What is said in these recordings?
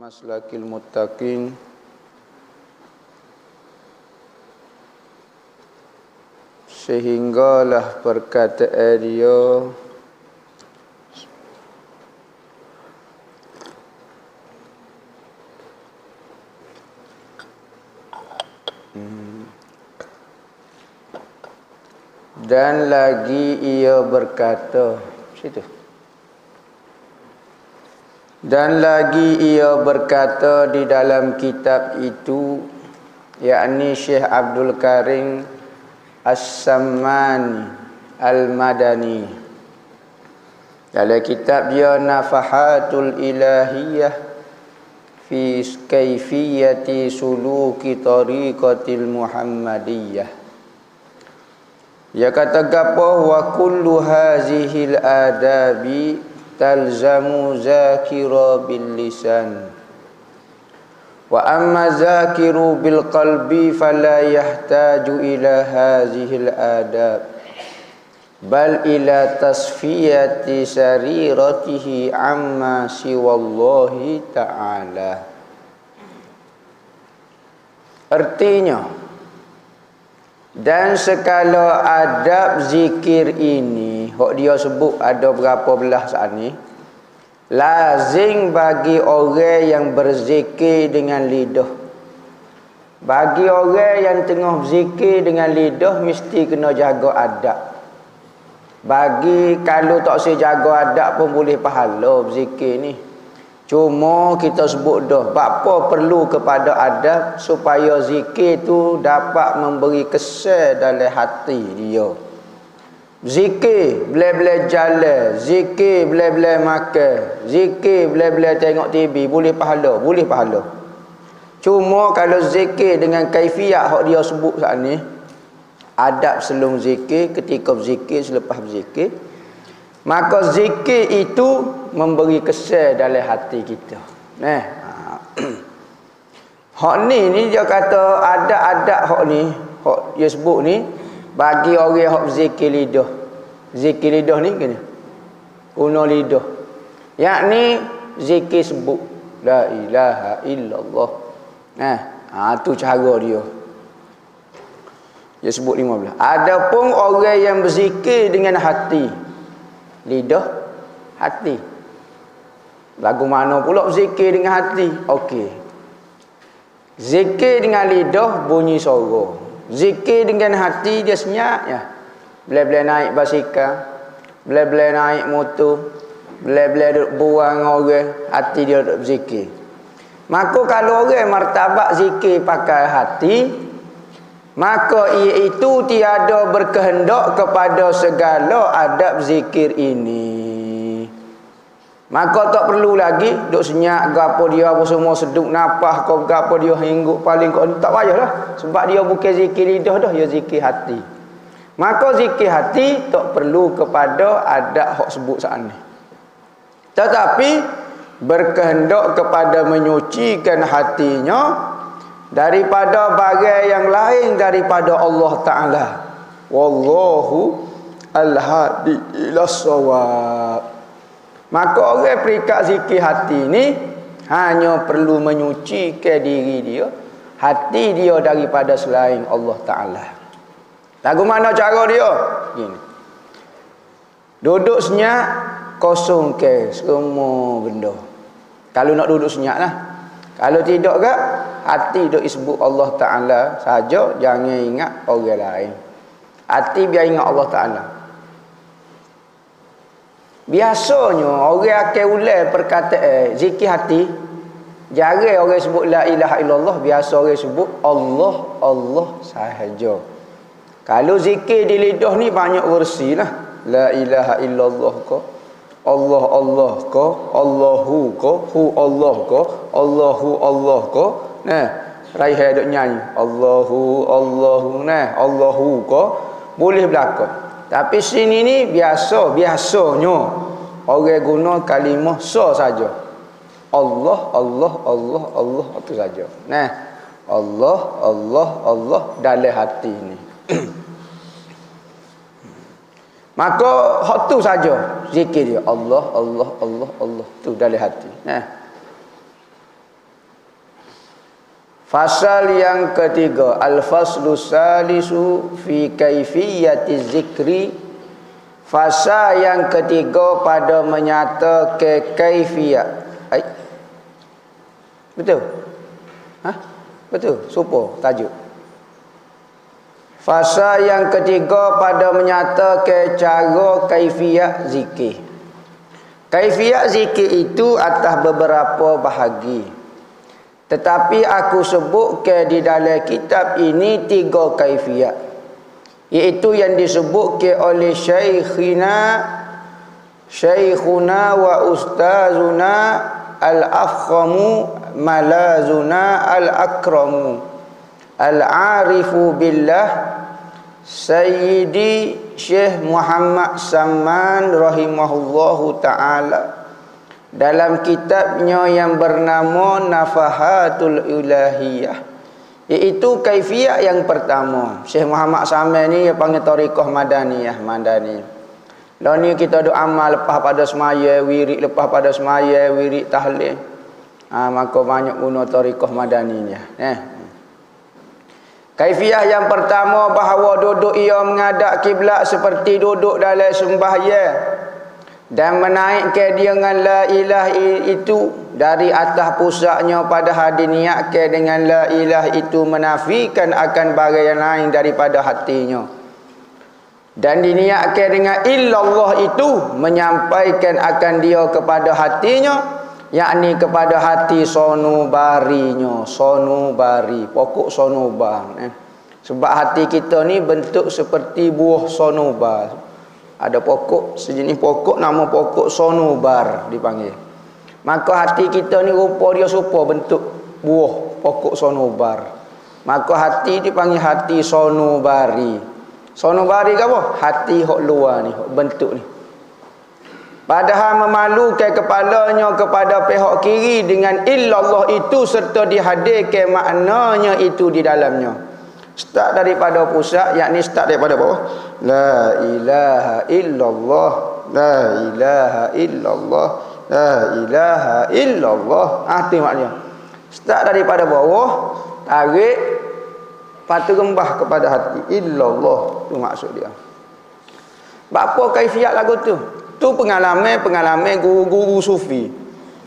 Maslakil muttaqin sehinggalah perkataan dia dan lagi ia berkata situ. Dan lagi ia berkata di dalam kitab itu, yakni Syekh Abdul Karim As-Sammani Al-Madani, dalam kitab dia Nafahatul Ilahiyah fi Kaifiyati Suluki Tariqatil Muhammadiyah. Dia kata gapo wa kullu hazihil adabi talzamu zakira bil lisan wa amma zakiru bil qalbi fala yahtaju ila hazihil adab bal ila tasfiyati sariratihi amma siwallahi ta'ala. Artinya, dan sekala adab zikir ini, hok dia sebut ada berapa belah saat ni, lazim bagi orang yang berzikir dengan lidah. Bagi orang yang tengah berzikir dengan lidah, mesti kena jaga adab. Bagi kalau tak sejaga adab pun boleh pahala berzikir ni. Cuma kita sebut dah, apa perlu kepada adab supaya zikir tu dapat memberi kesan dalam hati dia. Zikir boleh-boleh jalan, zikir boleh-boleh makan, zikir boleh-boleh tengok TV, boleh pahala, boleh pahala. Cuma kalau zikir dengan kaifiat hak dia sebut saat ni, adab sebelum zikir, ketika berzikir, selepas berzikir, maka zikir itu memberi kesan dalam hati kita. Hak ni dia kata adab-adab hak ni, hak dia sebut ni bagi orang hak berzikir lidah. Zikir lidah ni kena guna lidah. Yakni zikir sebut la ilaha illallah. Tu cara dia. Dia sebut 15. Adapun orang yang berzikir dengan hati, lidah, hati. Lagu mana pula berzikir dengan hati? Okey. Zikir dengan lidah bunyi suara. Zikir dengan hati dia senyap ya. Boleh-boleh naik basikal, boleh-boleh naik motor, boleh-boleh duduk buang orang, hati dia duduk berzikir. Maka kalau orang martabat zikir pakai hati, maka iaitu tiada berkehendak kepada segala adab zikir ini. Maka tak perlu lagi duk senyap gapo dia apa semua, seduk nafas kau gapo dia hingguk paling kau tak payahlah, sebab dia bukan zikir lidah dah, dia zikir hati. Maka zikir hati tak perlu kepada adab hak sebut saat ni. Tetapi berkehendak kepada menyucikan hatinya daripada bagai yang lain daripada Allah Ta'ala. Wallahu al-hadi ila shawab. Maka orang perikat zikir hati ni hanya perlu menyucikan diri dia, hati dia daripada selain Allah Ta'ala. Lagu mana cara dia? Gini. Duduk senyap, kosongkan semua benda. Kalau nak duduk senyap lah. Kalau tidak ke, hati duk disebut Allah Ta'ala saja, jangan ingat orang lain. Hati biar ingat Allah Ta'ala. Biasanya orang akan ulang perkataan zikir hati, jarang orang sebut la ilaha illallah, biasa orang sebut Allah, Allah sahaja. Kalau zikir di lidah ni banyak versi lah. La ilaha illallah ko, Allah Allah ko, Allahu ko, hu Allah ko, Allahu Allah ko. Nah, Raihan duk nyanyi Allahu Allahu, nah Allahu ko boleh berlaku. Tapi sini ni biasanya orang guna kalimah so saja. Allah Allah Allah Allah itu saja. Nah, Allah Allah Allah dalam hati ni. Maka hak tu saja zikir dia. Allah, Allah, Allah, Allah. Tu dalam hati. Fasal yang ketiga, al-faslu salisu fi kaifiyati zikri. Fasal yang ketiga pada menyata ke kaifiyat. Betul? Betul. Supo tajuk. Fasa yang ketiga pada menyata ke cara kaifiyat zikir. Kaifiyat zikir itu atas beberapa bahagi. Tetapi aku sebut ke di dalam kitab ini 3 kaifiyat. Iaitu yang disebut ke oleh Syekhuna wa ustazuna al-afkhamu malazuna al-akramu al-arifu billah Sayyidi Syekh Muhammad Saman rahimahullahu ta'ala dalam kitabnya yang bernama Nafahatul Ilahiyah, iaitu kaifiyat yang pertama. Syekh Muhammad Saman ni dia panggil tariqah madaniyah, madani. Lalu ni kita duk amal lepas pada semaya, wirid lepas pada semaya, wirid tahlil. Maka banyak guna tariqah madaniyah. Kaifiyah yang pertama bahawa duduk ia menghadap kiblat seperti duduk dalam sembahyang dan menaikkan dia dengan la ilah itu dari atas pusatnya pada hadi niatkan dengan la ilah itu menafikan akan barang yang lain daripada hatinya, dan diniatkan dengan illallah itu menyampaikan akan dia kepada hatinya, yakni kepada hati sonubarinya. Sonubari, pokok sonobar. Sebab hati kita ni bentuk seperti buah sonobar. Ada pokok, sejenis pokok nama pokok sonobar dipanggil. Maka hati kita ni rupa dia serupa bentuk buah pokok sonobar. Maka hati dipanggil hati sonubari. Sonubari ke apa? Hati hok luar ni, hok bentuk ni. Padahal memalukan kepalanya kepada pihak kiri dengan illallah itu serta dihadirkan maknanya itu di dalamnya. Start daripada pusat, yakni start daripada bawah. La ilaha illallah, la ilaha illallah, la ilaha illallah. Itu maknanya. Start daripada bawah, tarik, patu rembah kepada hati. Illallah, tu maksud dia. Apa kaifiat lagu tu? Tu pengalaman guru-guru sufi.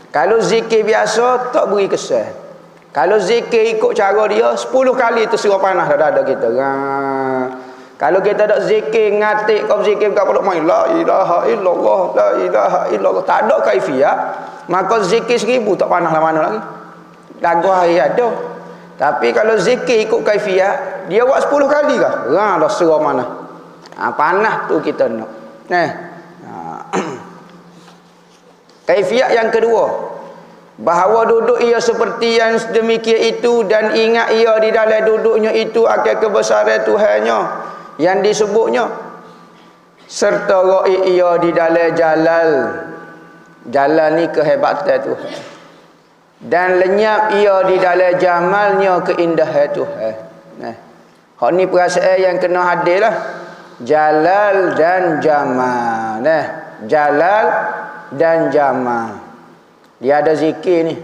Kalau zikir biasa tak beri kesan. Kalau zikir ikut cara dia 10 kali terserah panah dada kita. Kalau kita tak zikir ngatik kau zikir kat perut main la ilaha illallah, la ilaha illallah, tak ada kaifiat, maka zikir 1000 tak panah lah mana lagi. Lagu hari ada. Tapi kalau zikir ikut kaifiat, dia buat 10 kali kah? Dah serah mana. Panah tu kita nak. Kaifiat yang kedua, bahawa duduk ia seperti yang demikian itu dan ingat ia di dalam duduknya itu akan kebesaran Tuhannya yang disebutnya, serta ra'i ia di dalam jalal. Jalal ni kehebatan Tuhan, dan lenyap ia di dalam jamalnya keindahan Tuhan. Hak ni perasaan yang kena hadir lah. Jalal dan jamal. Jalal dan jamal. Dia ada zikir ni.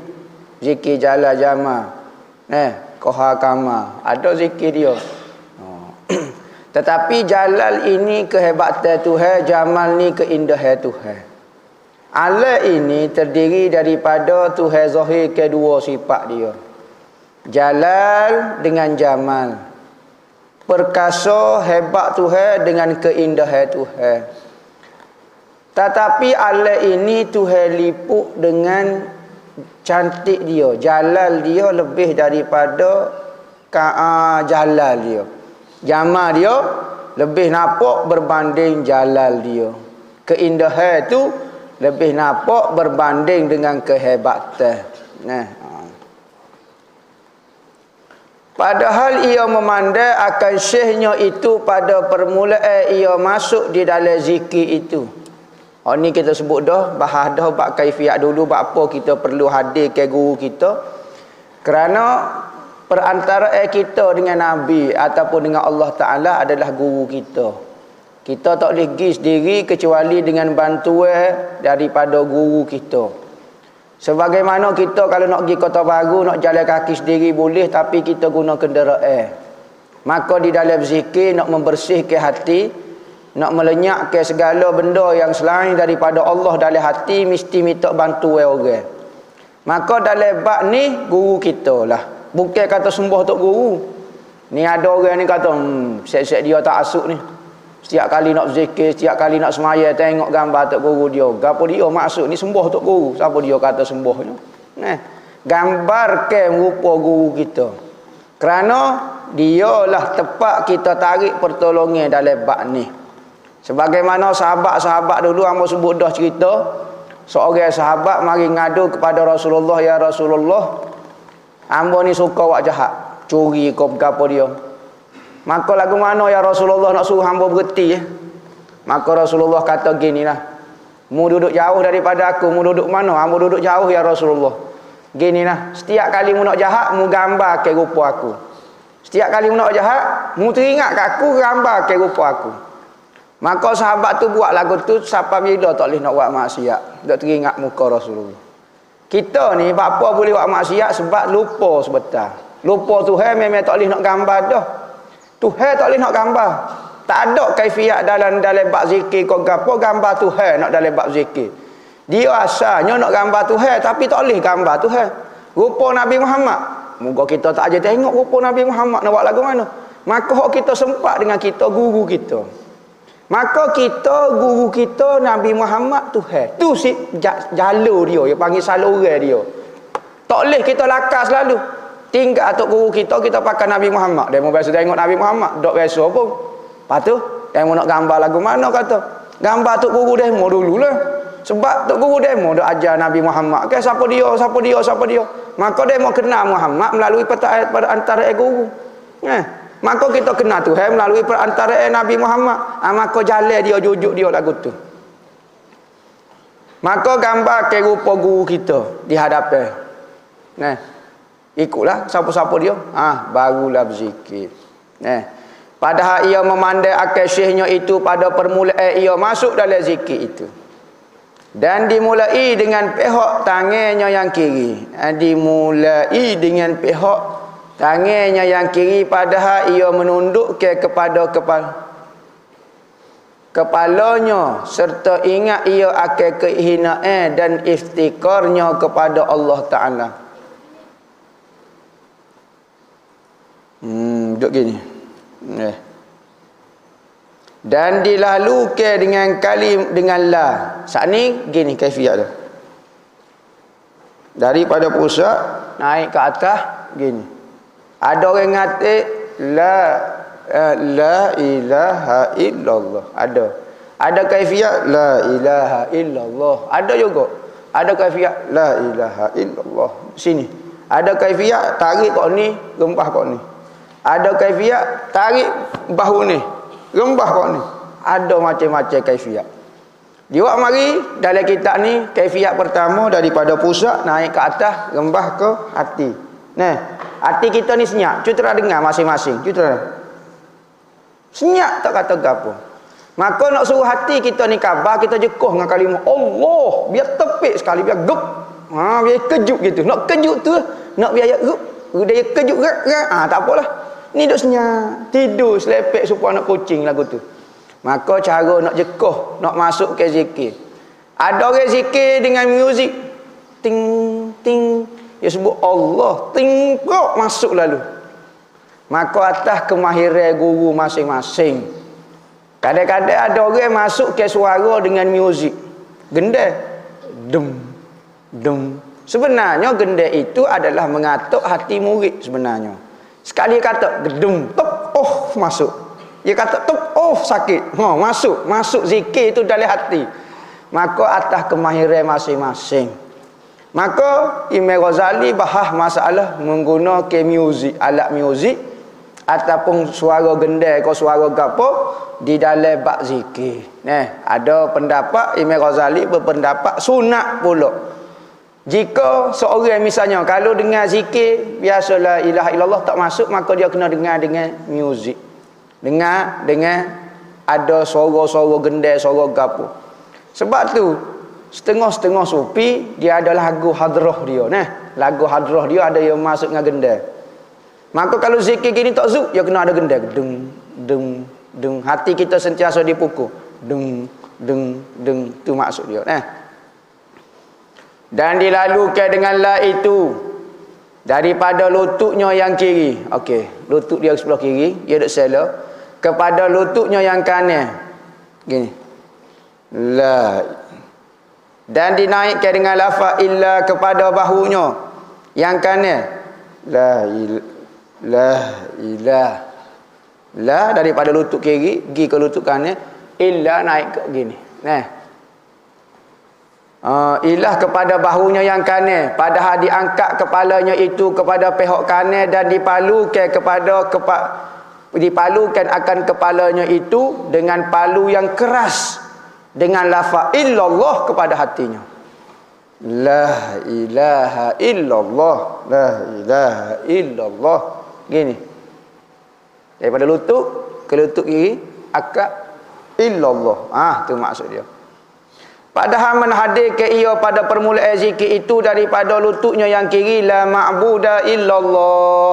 Zikir jalal jamal. Koha kama. Ada zikir dia. Tetapi jalal ini kehebatan Tuhan, jamal ni keindahan Tuhan. Alam ini terdiri daripada Tuhan zahir kedua sifat dia. Jalal dengan jamal. Perkasa hebat Tuhan dengan keindahan Tuhan. Tetapi alam ini Tuhan liput dengan cantik dia. Jalal dia lebih daripada jalal dia. Jamal dia lebih nampak berbanding jalal dia. Keindahan itu lebih nampak berbanding dengan kehebatan. Padahal ia memandai akan syekhnya itu pada permulaan ia masuk di dalam zikir itu. Ni kita sebut dah, bahas dah bab kaifiat dulu, bab apa kita perlu hadir ke guru kita. Kerana perantaraan kita dengan Nabi ataupun dengan Allah Ta'ala adalah guru kita. Kita tak boleh pergi sendiri kecuali dengan bantuan daripada guru kita. Sebagaimana kita kalau nak pergi Kota Baru, nak jalan kaki sendiri boleh, tapi kita guna kenderaan. Maka di dalam zikir nak membersihkan hati, nak melenyapkan segala benda yang selain daripada Allah dalam hati, mesti minta bantuan orang. Maka dalam bab ni guru kita lah. Bukan kata sembah tok guru. Ni ada orang ni kata, set-set dia tak asuk ni. Setiap kali nak zikir, setiap kali nak semaya, tengok gambar tok guru dia. Gapo dia maksud ni sembah tok guru. Siapa dia kata sembah ni? Gambarkan rupa guru kita. Kerana dialah tepat kita tarik pertolongan dalam bab ni. Sebagaimana sahabat-sahabat dulu hangpa sebut dah cerita, seorang sahabat mari ngadu kepada Rasulullah, ya Rasulullah, hangpa ni suka buat jahat, curi ke apa dia. Maka lagu mana ya Rasulullah nak suruh hamba berhenti Maka Rasulullah kata ginilah, mu duduk jauh daripada aku, mu duduk mana? Hamba duduk jauh ya Rasulullah. Ginilah, setiap kali mu nak jahat, mu gambar ke rupa aku. Setiap kali mu nak jahat, mu teringat kat aku, gambar ke rupa aku. Maka sahabat tu buat lagu tu sampai bila tak boleh nak buat maksiat, tak teringat muka Rasulullah. Kita ni apa boleh buat maksiat sebab lupa sebentar. Lupa Tuhan memang tak boleh nak gambar dah. Tuhan tak boleh nak gambar. Tak ada kaifiat dalam bab zikir kau gapo gambar Tuhan nak dalam bab zikir. Dia asalnya nak gambar Tuhan tapi tak boleh gambar Tuhan. Rupa Nabi Muhammad. Moga kita tak aja tengok rupa Nabi Muhammad nak buat lagu mana. Maka kita sempat dengan kita guru kita. Maka kita guru kita Nabi Muhammad Tuhan. Tu si jalur dia, dia panggil saluran dia. Tak boleh kita lakar selalu. Tinggal atuk guru kita pakai Nabi Muhammad. Dia mau biasa tengok Nabi Muhammad, dok biasa pun. Lepas tu, dia mau nak gambar lagu mana kata. Gambar atuk guru demo dululah. Sebab atuk guru demo dak ajar Nabi Muhammad. Ke siapa dia? Maka dia mau kenal Muhammad melalui perantara guru. Maka kita kenal Tuhan melalui perantara Nabi Muhammad. Maka jalan dia, jujuk dia lagu tu. Maka gambar ke rupa guru kita di hadapan. Ikutlah siapa-siapa dia, barulah berzikir. Padahal ia memandai akal syekhnya itu pada permulaan ia masuk dalam zikir itu. Dan dimulai dengan pihak tangannya yang kiri. Dimulai dengan pihak tangannya yang kiri, padahal ia menundukkan kepada kepalanya serta ingat ia akan kehinaan dan iftikarnya kepada Allah Ta'ala. Duduk gini. Dan dilalukan dengan la. Saat ni gini kaifiat dia. Daripada pusat naik ke atas gini. Ada orang ngate la ilaha illallah. Ada kaifiat la ilaha illallah. Ada juga. Ada kaifiat la ilaha illallah. Sini. Ada kaifiat tarik kau ni, rempah kau ni. Ada kaifiat tarik bahu ni, rembah kau ni. Ada macam-macam kaifiat. Dia buat mari dalam kitab ni, kaifiat pertama daripada pusat naik ke atas, rembah ke hati. Hati kita ni senyap. Cutera dengar masing-masing. Cutera. Senyap tak kata gapo. Maka nak suruh hati kita ni khabar, kita jekuh dengan kalimah Allah, biar tepik sekali, biar gep. Biar kejut gitu. Nak kejut tu, nak biar gep. Dia kejut tak apalah. Ni duk senyap, tidur selepek supaya anak kucing lagu tu. Maka cara nak jekuh, nak masuk ke zikir. Ada orang zikir dengan muzik. Ting ting, dia sebut Allah, ting prok masuk lalu. Maka atas kemahiran guru masing-masing. Kadang-kadang ada orang masuk ke suara dengan muzik. Gendang dem dem. Sebenarnya gendang itu adalah mengatuk hati murid sebenarnya. Sekali kata gedung tok masuk. Dia kata tok sakit. Masuk zikir itu dalam hati. Maka atas kemahiran masing-masing. Maka Imam Ghazali bahas masalah menggunakan muzik, alat muzik ataupun suara gendang atau suara gapo di dalam bab zikir. Ada pendapat Imam Ghazali berpendapat sunat pula. Jika seorang misalnya kalau dengar zikir biasa la ilaha illallah tak masuk, maka dia kena dengar dengan muzik. Dengar dengan ada suara-suara gendai, suara gapo. Sebab tu setengah-setengah sufi dia ada lagu hadrah dia, lagu hadrah dia ada yang masuk dengan gendai. Maka kalau zikir gini tak zuk, dia kena ada gendai. Deng deng deng, hati kita sentiasa dipukul. Deng deng deng, tu maksud dia, Dan dilalukan dengan la itu daripada lututnya yang kiri. Okey, lutut dia sebelah kiri, dia duk sela kepada lututnya yang kanan. Gini. La. Dan dinaikkan dengan lafaz illa kepada bahunya yang kanan. La ilah. La daripada lutut kiri pergi ke lutut kanan, illa naik ke gini. Ilah kepada bahunya yang kanan, padahal diangkat kepalanya itu kepada pihak kanan dan dipalukan akan kepalanya itu dengan palu yang keras dengan lafaz illallah kepada hatinya. La ilaha illallah, la ilaha illallah. Gini. Daripada lutut ke lutut kiri akak illallah. Tu maksud dia. Padahal menhadirkan ia pada permulaan zikir itu daripada lututnya yang kiri, la ma'buda illallah.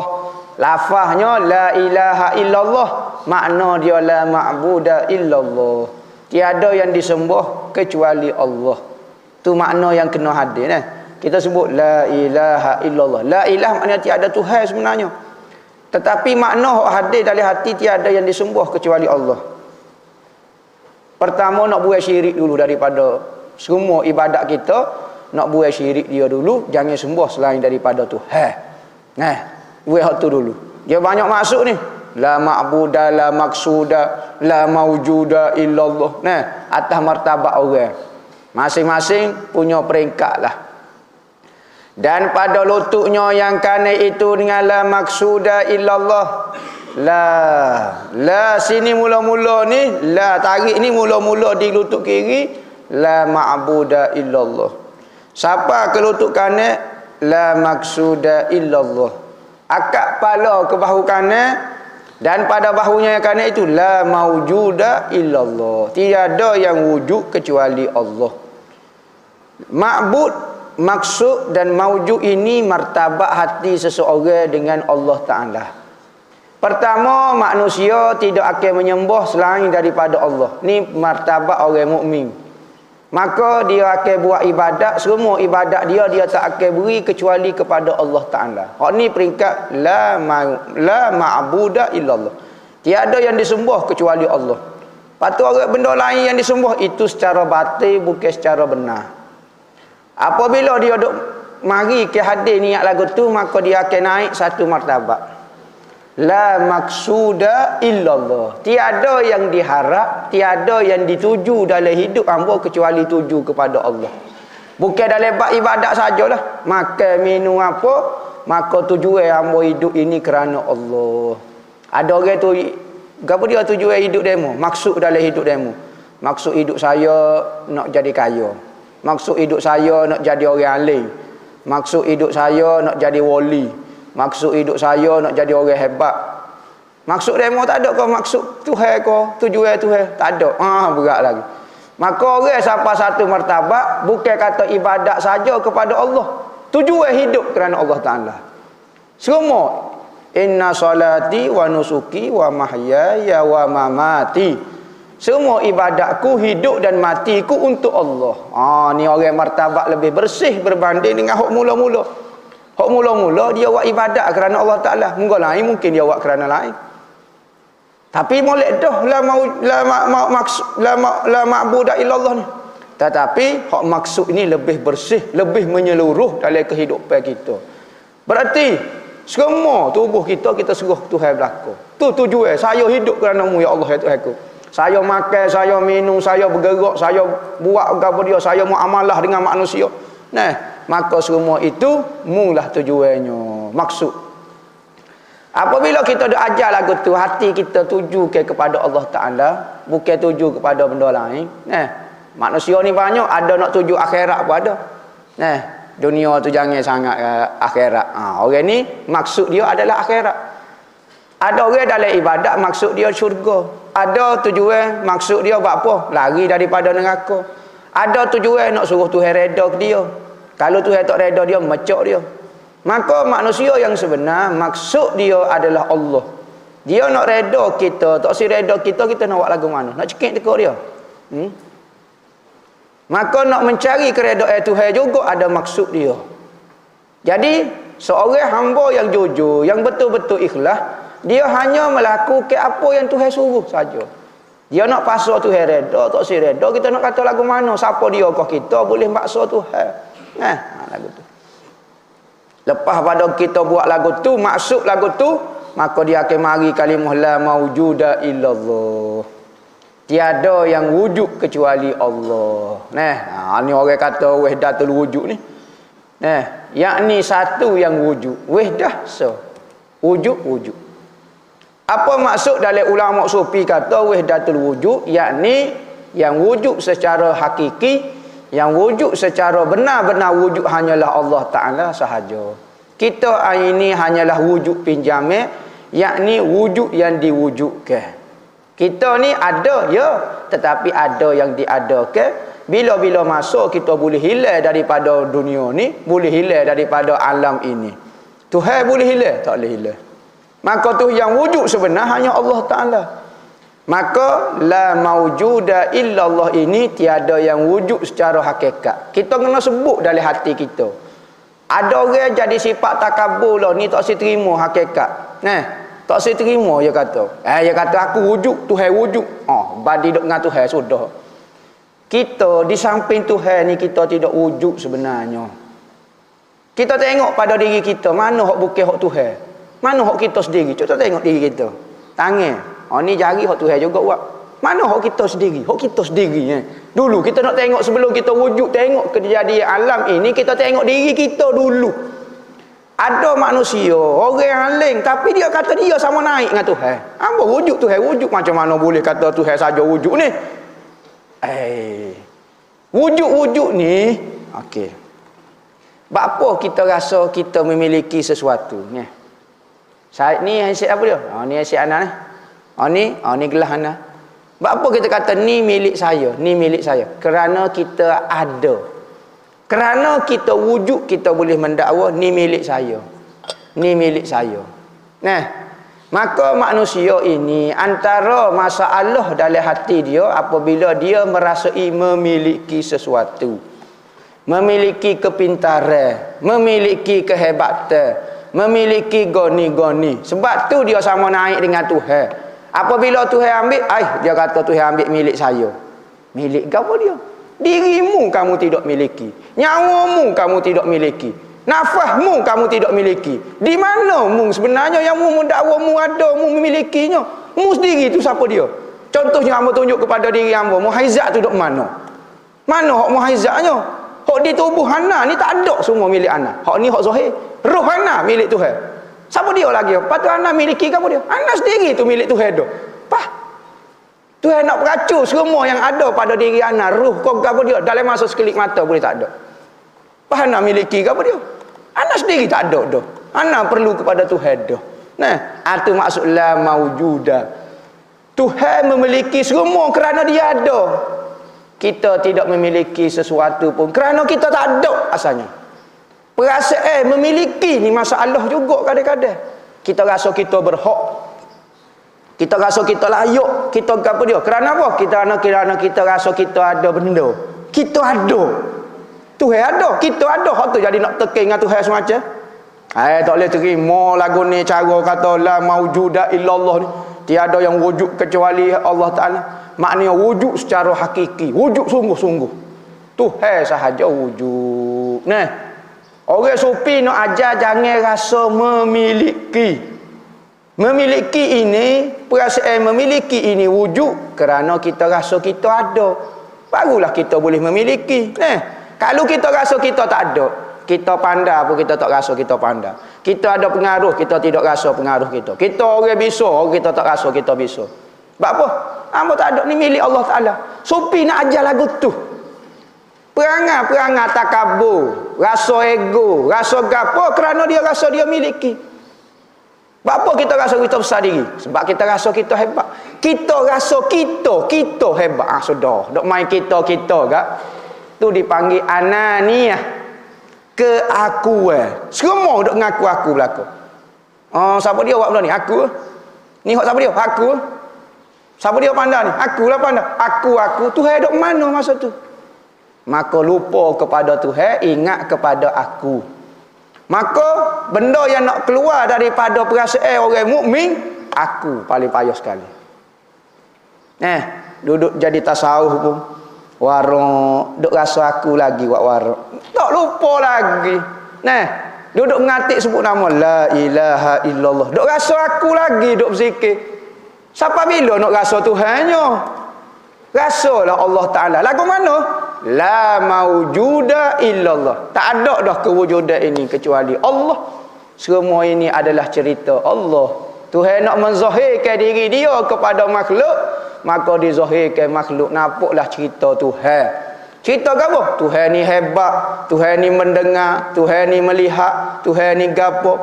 Lafaznya la ilaha illallah, makna dia la ma'buda illallah. Tiada yang disembah kecuali Allah. Tu makna yang kena hadir. Kita sebut la ilaha illallah. La ilah maknanya tiada Tuhan sebenarnya. Tetapi makna hadir dalam hati tiada yang disembah kecuali Allah. Pertama nak buat syirik dulu daripada semua ibadat kita, nak buat syirik dia dulu, jangan sembah selain daripada Tuhan. Buat tu dulu. Dia banyak maksud ni. La ma'buda, la maqsuda, la mawjuda illallah. Atas martabat orang. Masing-masing punya peringkat lah. Dan pada lututnya yang kanan itu dengan la maqsuda illallah. La sini mula-mula ni, la tarik ni mula-mula di lutut kiri, la ma'buda illallah. Siapa ke lutut kanan, la maqsuda illallah. Akak kepala ke bahu kanan dan pada bahunya yang kanan itu la mawjuda illallah. Tiada yang wujud kecuali Allah. Ma'bud, maksud dan mawjud ini martabat hati seseorang dengan Allah Ta'ala. Pertama, manusia tidak akan menyembah selain daripada Allah. Ni martabat orang mukmin. Maka dia akan buat ibadat, semua ibadat dia tak akan beri kecuali kepada Allah Ta'ala. Hak ni peringkat la ma'buda illallah. Tiada yang disembah kecuali Allah. Patut orang benda lain yang disembah itu secara batil, bukan secara benar. Apabila dia duk mari ke hadir niat lagu tu, maka dia akan naik satu martabat. La maqsuda illallah. Tiada yang diharap, tiada yang dituju dalam hidup hamba kecuali tuju kepada Allah. Bukan dalam bab ibadat sajalah. Makan minum apa, maka tujuan hamba hidup ini kerana Allah. Ada orang tu apa dia tujuan hidup demo? Maksud dalam hidup demo. Maksud hidup saya nak jadi kaya. Maksud hidup saya nak jadi orang alim. Maksud hidup saya nak jadi wali. Maksud hidup saya nak jadi orang hebat. Maksud demo tak ada ke maksud Tuhan ke? Tujuan Tuhan tak ada. Berat lagi. Maka orang sampai satu martabat bukan kata ibadat saja kepada Allah. Tujuan hidup kerana Allah Ta'ala. Semua. Inna salati wa nusuki wa mahyaya wa mamati. Semua ibadatku, hidup dan matiku untuk Allah. Ni orang martabat lebih bersih berbanding dengan hak mula-mula. Hak mula-mula dia buat ibadat kerana Allah Ta'ala. Mungkin dia buat kerana lain. Tapi molek dah la ma'buda illallah ni. Tetapi hak maksud ini lebih bersih, lebih menyeluruh dalam kehidupan kita. Berarti semua tubuh kita suruh Tuhan belaka. Tu tujuan saya hidup kerana-Mu ya Allah ya Tuhanku. Saya makan, saya minum, saya bergerak, saya buat apa dia, saya muamalah dengan manusia. Maka semua itu mulah tujuannya, maksud. Apabila kita dah ajar lagu tu, hati kita tuju kepada Allah Ta'ala, bukan tuju kepada benda lain. Manusia ni banyak, ada nak tuju akhirat pun ada. Dunia tu jangan sangat akhirat. Orang ni maksud dia adalah akhirat. Ada orang dalam ibadat maksud dia syurga. Ada tujuan maksud dia buat apa? Lari daripada neraka. Ada tujuan nak suruh Tuhan reda ke dia. Kalau Tuhan tak reda dia, mecak dia. Maka manusia yang sebenar, maksud dia adalah Allah. Dia nak reda kita, tak si reda kita, kita nak buat lagu mana? Nak cekik tekuk dia. Maka nak mencari keredaan Tuhan juga ada maksud dia. Jadi, seorang hamba yang jujur, yang betul-betul ikhlas, dia hanya melakukan apa yang Tuhan suruh saja. Dia nak paksa Tuhan reda, tak si reda, kita nak kata lagu mana? Siapa dia kau kita boleh paksa Tuhan. Lagu tu. Lepas pada kita buat lagu tu, maksud lagu tu, maka dia akan mari kalimah la maujuda illallah. Tiada yang wujud kecuali Allah. Ni orang kata wahdatul wujud ni. Yakni satu yang wujud. Wahdah wujud. Apa maksud dalam ulama sufi kata wahdatul wujud? Yakni yang wujud secara hakiki, yang wujud secara benar-benar wujud hanyalah Allah Ta'ala sahaja. Kita ini hanyalah wujud pinjaman, yakni wujud yang diwujudkan. Kita ni ada, ya, tetapi ada yang diadakan. Bila-bila masuk kita boleh hilang daripada dunia ni, boleh hilang daripada alam ini. Tuhan boleh hilang? Tak boleh hilang. Maka tu yang wujud sebenar hanya Allah Ta'ala. Maka la maujuda illallah ini tiada yang wujud secara hakikat. Kita kena sebut dalam hati kita. Ada orang jadi sifat takabur lah, ni tak si terima hakikat. Tak si terima dia kata. Dia kata aku wujud, Tuhan wujud. Badi duk dengan Tuhan sudah. Kita di samping Tuhan ni kita tidak wujud sebenarnya. Kita tengok pada diri kita, mana hak bukan hak Tuhan. Mana hak kita sendiri. Kita tengok diri kita. Tangan. Ni jari hak Tuhan juga buat. Mana hak kita sendiri? Hak kita sendiri. Dulu kita nak tengok sebelum kita wujud, tengok kejadian alam ini, kita tengok diri kita dulu. Ada manusia, orang alim, tapi dia kata dia sama naik dengan Tuhan. Apa wujud Tuhan wujud? Macam mana boleh kata Tuhan saja wujud ni? Wujud-wujud ni, okey. Apa kita rasa kita memiliki sesuatu ni? Saya ni hasil apa dia? Ni hasil anak ni. Ni gelah anak. Apa kita kata ni milik saya, ni milik saya? Kerana kita ada. Kerana kita wujud, kita boleh mendakwa ni milik saya. Ni milik saya. Maka manusia ini antara masalah dalam hati dia apabila dia merasai memiliki sesuatu. Memiliki kepintaran, memiliki kehebatan, memiliki goni-goni. Sebab tu dia sama naik dengan Tuhan. Apabila Tuhan ambil, dia kata Tuhan ambil milik saya. Milik apa dia? Dirimu kamu tidak miliki. Nyawamu kamu tidak miliki. Nafasmu kamu tidak miliki. Di mana mu sebenarnya yang mu mendakwamu ada, mu memilikinya? Mu sendiri tu siapa dia? Contohnya hamba tunjuk kepada diri hamba, muhaizat tu duk mana? Mana hak muhaizatnya? Hak di tubuh Hana ni tak ada semua milik Hana. Hak ni hak zahir. Roh Hana milik Tuhan. Siapa dia lagi? Patut Hana miliki kamu dia? Hana sendiri tu milik Tuhan dah. Tuhan nak peracur semua yang ada pada diri Hana, roh kau apa dia dalam masa sekelip mata boleh tak ada. Hana miliki apa dia? Hana sendiri tak ada dah. Hana perlu kepada Tuhan dah. Itu maksud la maujuda. Tuhan memiliki semua kerana dia ada. Kita tidak memiliki sesuatu pun kerana kita tak ada asalnya. Perasaan memiliki ni masalah juga kadang-kadang. Kita rasa kita berhak. Kita rasa kita layak. Kita apa dia? Kerana apa? Kerana kita rasa kita ada benda. Kita ada. Tuhan ada. Kita ada. Hak tu jadi nak tekan dengan Tuhan semacam. Tak boleh terima lagu ni cara kata la maujuda illallah ni. Tiada yang wujud kecuali Allah Ta'ala. Maknanya wujud secara hakiki. Wujud sungguh-sungguh. Tuhan sahaja wujud. Orang sufi nak ajar jangan rasa memiliki. Memiliki ini, perasaan memiliki ini wujud kerana kita rasa kita ada. Barulah kita boleh memiliki. Kalau kita rasa kita tak ada, kita pandai pun kita tak rasa kita pandai. Kita ada pengaruh, kita tidak rasa pengaruh kita. Kita orang bisa, kita tak rasa kita bisa. Sebab apa? Hamba tak ada, ni milik Allah Ta'ala. Sufi nak ajar lagu tu. Perangai takabur, rasa ego, rasa gapo kerana dia rasa dia miliki. Apa kita rasa kita besar diri? Sebab kita rasa kita hebat. Kita rasa kita hebat. Sudah. Dok main kita kak. Tu dipanggil ananiyah. Keakuan. Semua dok ngaku aku belaka. Siapa dia buat benda ni? Aku. Ni siapa dia? Aku. Siapa dia pandai ni? Aku lah pandai. Aku. Tuhan dok mana masa tu? Maka lupa kepada Tuhan, ingat kepada aku. Maka benda yang nak keluar daripada perasaan orang mukmin, aku paling payah sekali. Duduk jadi tasawuf pun warung, duk rasa aku lagi buat warung. Tak lupa lagi. Duduk mengatik sebut nama la ilaha illallah. Duk rasa aku lagi, duk berzikir. Siapa bila nak rasa Tuhannya? Rasalah Allah Ta'ala. Lagu mana? La maujuda illallah. Tak ada dah kewujudan ini kecuali Allah. Semua ini adalah cerita Allah. Tuhan nak menzahirkan diri dia kepada makhluk, maka dizahirkan makhluk. Nampaklah cerita Tuhan. Cerita apa? Tuhan ni hebat, Tuhan ni mendengar, Tuhan ni melihat, Tuhan ni gapo.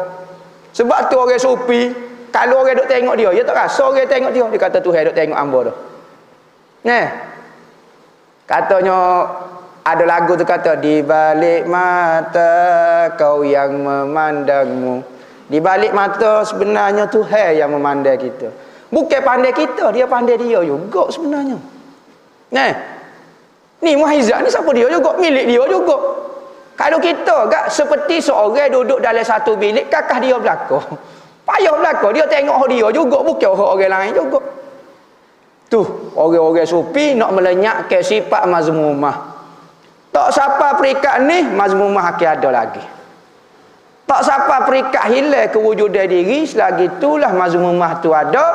Sebab tu orang sufi, kalau orang duk tengok dia tak rasa orang tengok dia. Dia kata Tuhan duk tengok hamba dah. Katanya ada lagu tu kata, di balik mata kau yang memandangmu. Di balik mata sebenarnya Tuhan yang memandang kita. Bukan pandai kita, dia pandai dia juga sebenarnya. Ni muhizat ni siapa dia juga, milik dia juga. Kalau kita seperti seorang duduk dalam satu bilik, kakak dia belakang. Payah belakang, dia tengok dia juga, bukan orang lain juga. Tu, orang-orang sufi nak melenyapkan sifat mazmumah. Tak siapa perikat ni, mazmumah akan ada lagi. Tak siapa perikat hilang kewujudan diri, selagi itulah mazmumah tu ada,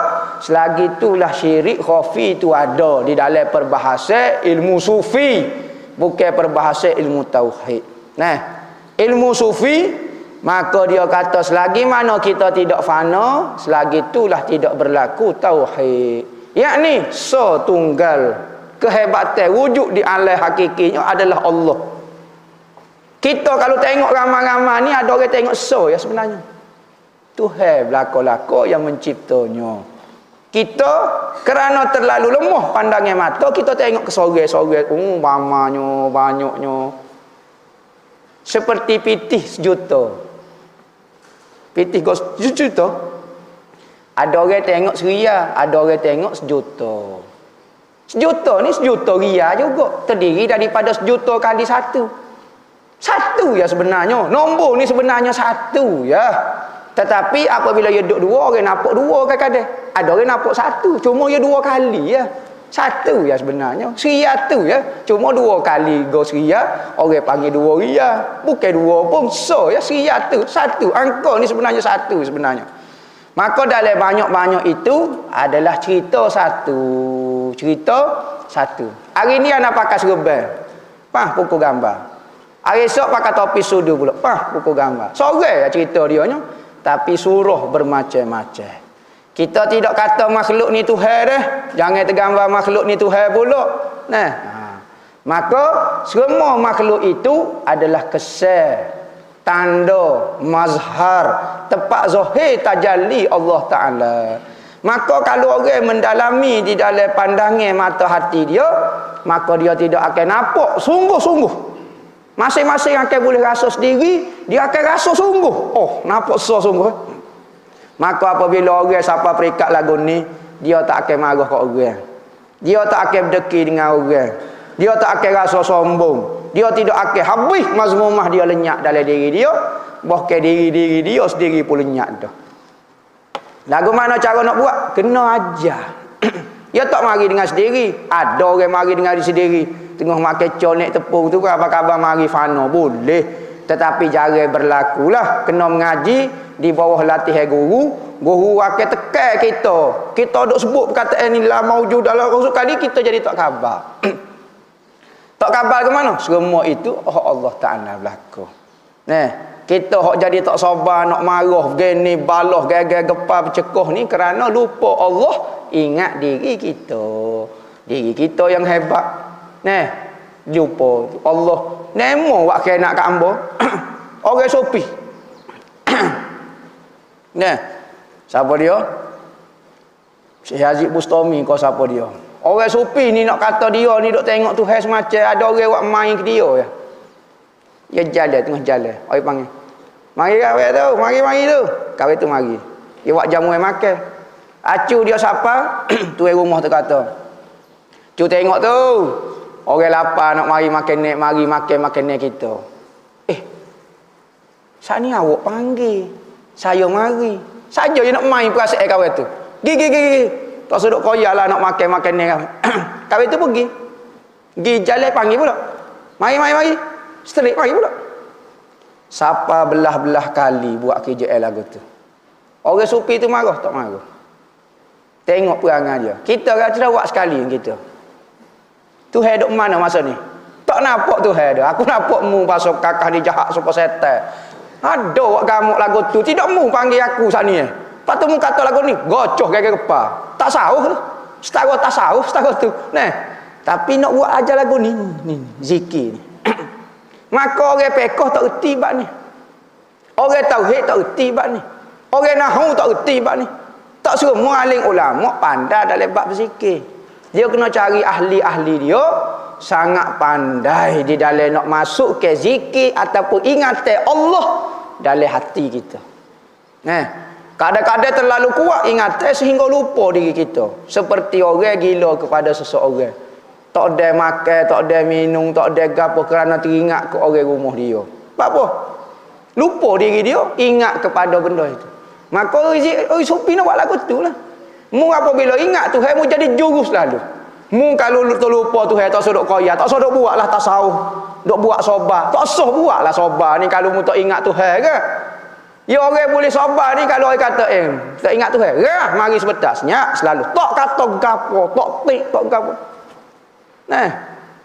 selagi itulah syirik khafi tu ada di dalam perbahasan ilmu sufi, bukan perbahasan ilmu tauhid. Ilmu sufi, maka dia kata selagi mana kita tidak fana, selagi itulah tidak berlaku tauhid. Yakni setunggal, kehebatan wujud di alam hakikinya adalah Allah. Kita kalau tengok ramai-ramai ni, ada orang tengok ya sebenarnya Tuhan belaka-laka yang menciptanya. Kita kerana terlalu lemah pandangnya mata, kita tengok kesorang-sorang, banyaknya. Seperti pitih sejuta. Pitih sejuta. Ada orang tengok seria, ada orang tengok sejuta. Sejuta ni sejuta ria juga. Terdiri daripada sejuta kali satu. Satu ya sebenarnya. Nombor ni sebenarnya satu ya. Tetapi apabila dia duduk dua, orang nampak dua kadang-kadang. Ada orang nampak satu, cuma dia dua kali ya. Satu ya sebenarnya. Seria tu ya. Cuma dua kali go seria, orang panggil dua ria. Bukan dua pun, ya seria tu. Satu. Angka ni sebenarnya satu sebenarnya. Maka dalam banyak-banyak itu adalah cerita satu. Cerita satu. Hari ni anak pakai serban. Pukul gambar. Hari esok pakai topi sudu pula. Pukul gambar. Sorang cerita dia nya. Tapi suruh bermacam-macam. Kita tidak kata makhluk ni Tuhan dah. Jangan tergambar makhluk ni Tuhan pula. Maka semua makhluk itu adalah kesan, tanda, mazhar, tempat zahir tajalli Allah Ta'ala. Maka kalau orang mendalami di dalam pandangan mata hati dia, maka dia tidak akan nampak sungguh-sungguh. Masing-masing akan boleh rasa sendiri, dia akan rasa sungguh. Nampak sungguh. Maka apabila orang siapa perikat lagu ni, dia tak akan marah kat orang. Dia tak akan berdeki dengan orang. Dia tak akan rasa sombong. Dia tidak akan habis mazmumah dia lenyap dalam diri dia. Bahkan diri-diri dia sendiri pun lenyap dah. Lagu mana cara nak buat? Kena ajar. Dia tak mari dengan sendiri. Ada orang mari dengan diri sendiri. Tengah makan colek tepung tu, apa khabar mari fana? Boleh. Tetapi jarang berlakulah. Kena mengaji di bawah latihan guru. Guru akan tekan kita. Kita duk sebut perkataan ni la maujud dalam rasul kali, kita jadi tak khabar. Tak khabar ke mana? Semua itu Allah Ta'ala berlaku. Kita hok jadi tak sabar, nak marah, gini, balah, gagal, gepar, bercekoh ni kerana lupa Allah, ingat diri kita. Diri kita yang hebat. Lupa Allah. Nemo buat kena kat hamba. Orang sopi. Siapa dia? Syekh Yazid Bustami kau siapa dia? Orang sufi ni nak kata dia ni duk tengok Tuhan semacam ada orang buat main ke dia ya. Dia jalan tengah jalan. Orang panggil. Mari kawin tu, mari tu. Kawin tu mari. Dia buat jamu makan. Acu dia siapa? Tuan rumah tu kata. Cu tengok tu. Orang lapar nak mari makan ni, mari makan ni kita. Saat ni awak panggil. Saya mari. Saja je nak main perasaan kawin tu. Gigi. Tak seduk koyak lah nak makan ni. Kawin tu pergi. Pergi jalan panggil pula. Mari. Setelik mari pula. Siapa belah-belah kali buat KJL lagu tu. Orang supi tu marah, tak marah. Tengok perangai dia. Kita kan cerawak sekali kita. Tuhan duk mana masa ni? Tak nampak Tuhan dia. Aku nampak mu pasal kakak ni jahat supaya setan. Ada awak gamuk lagu tu. Tidak mu panggil aku saat ni. Lepas tu mu kata lagu ni. Gocoh gaya kepala. Tak sahur tu. Setara tak sahur. Setara tu. Nah. Tapi nak buat ajar lagu ni. Ni. Zikir ni. Maka orang pekoh tak erti bab ni. Orang tauhid tak erti bab ni. Orang nahu tak erti bab ni. Tak semua alim ulama pandai dalam bab berzikir. Dia kena cari ahli-ahli dia. Sangat pandai di dalam nak masuk ke zikir ataupun ingatan Allah dalam hati kita. Kadang-kadang terlalu kuat ingatan sehingga lupa diri kita. Seperti orang gila kepada seseorang. Tak ada makan, tak ada minum, tak ada gapo kerana teringat ke orang rumah dia. Sebab apa? Lupa diri dia, ingat kepada benda itu. Maka orang sufi nak buat lagu tu lah. Mu apabila ingat Tuhan, mu jadi jurus lalu. Mu kalau terlupa Tuhan, tak sedok koyak, tak sedok buatlah tasawuf. Dok buat sobar. Tak sah buatlah sobar ni kalau mu tak ingat Tuhan ke? Ya orang boleh sobar ni kalau orang kata tak ingat Tuhan. Ya, mari sebentar senyap selalu. Tak kata gapo, tak tik, tak gapo.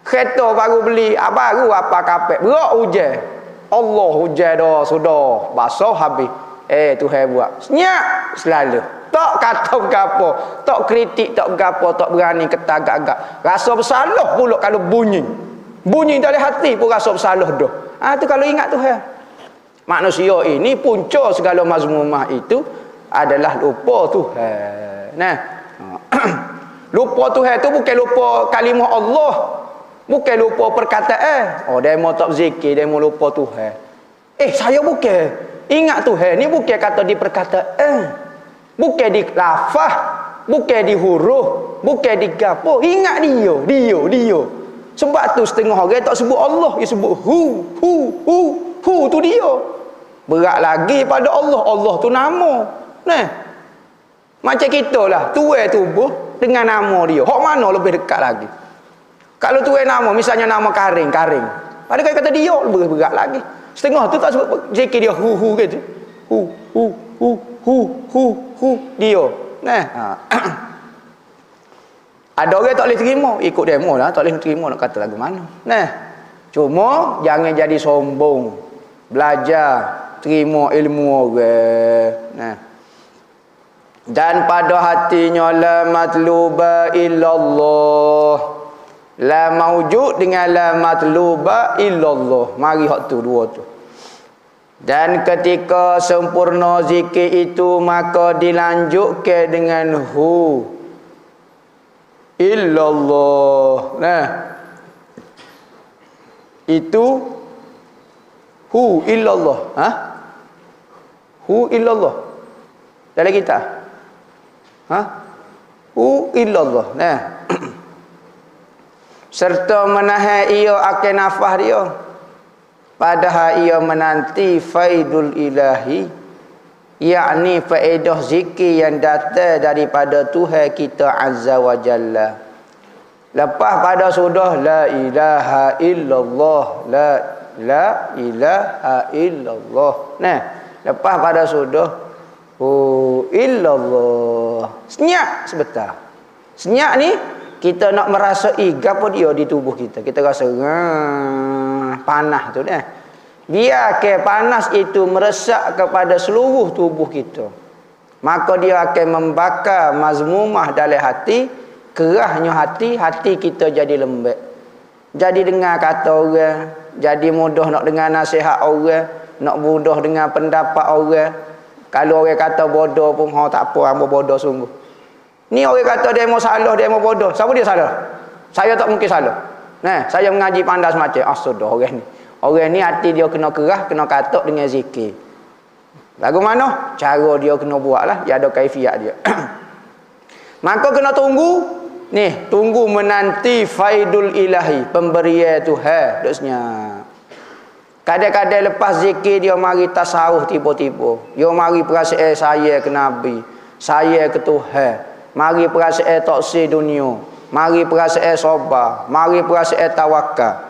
Kereta baru beli, baru apa kapek. Berak hujan. Allah hujan dah, sudah basah habis. Tuhan buat. Senyap selalu. Tak kata gapo, tak kritik, tak gapo, tak berani ketagak-agak. Rasa bersalah pula kalau bunyi. Bunyi dari hati pun rasa bersalah dah. Tu kalau ingat Tuhan. Manusia ini punca segala mazmumah itu adalah lupa Tuhan. Lupa Tuhan tu bukan lupa kalimah Allah. Bukan lupa perkataan. Demo tak zikir, demo lupa Tuhan. Saya bukan. Ingat Tuhan ni bukan kata di perkataan. Bukan di lafaz, bukan di huruf, bukan di gapo. Ingat dia. Sebab tu setengah orang tak sebut Allah, dia sebut hu tu dia. Berat lagi pada Allah. Allah tu nama. Macam kita lah, tuai tubuh dengan nama dia. Hak mana lebih dekat lagi? Kalau tuai nama, misalnya nama Karing. Pada kata dia lebih berat lagi. Setengah tu tak sebut zikir dia hu gitu. Hu dia. Ada orang tak boleh terima, ikut demo lah, tak boleh terima nak kata lagu mana. Cuma jangan jadi sombong. Belajar, terima ilmu orang. Dan pada hatinya la matluba illallah. La maujud dengan la matluba illallah. Mari hak tu dua tu. Dan ketika sempurna zikir itu maka dilanjutkan dengan hu illallah. Itu hu illallah. Hu illallah. Dalam kita. Hu illallah. Serta menahan ia akan nafas dia. Padahal ia menanti faidul ilahi, yakni faedah zikir yang datang daripada Tuhan kita Azza wa Jalla. Lepas pada sudah la ilaha illallah, la ilaha illallah. Lepas pada sudah illallah. Senyap sebentar. Senyap ni kita nak merasai gapo dia di tubuh kita. Kita rasa panas tu dah. Biar ke panas itu meresap kepada seluruh tubuh kita. Maka dia akan membakar mazmumah dalam hati, kerahnya hati kita jadi lembut. Jadi dengar kata orang, jadi mudah nak dengar nasihat orang, nak mudah dengar pendapat orang. Kalau orang kata bodoh pun, tak apa, hamba bodoh sungguh. Ni orang kata demo salah, demo bodoh. Siapa dia salah? Saya tak mungkin salah. Nah, saya mengaji pandai semacam. Sudah orang ni. Orang ni hati dia kena kerah, kena katuk dengan zikir. Lagu mana? Cara dia kena buat lah. Dia ada kaifiat dia. Maka kena tunggu. Ni, tunggu menanti faidul ilahi. Pemberian Tuhan. Dosnya. Kadang-kadang lepas zikir dia mari tasawuf tiba-tiba. Dia mari perasaan saya ke Nabi. Saya ke Tuhan. Mari perasaan toksi dunia. Mari perasaan sabar. Mari perasaan tawakal.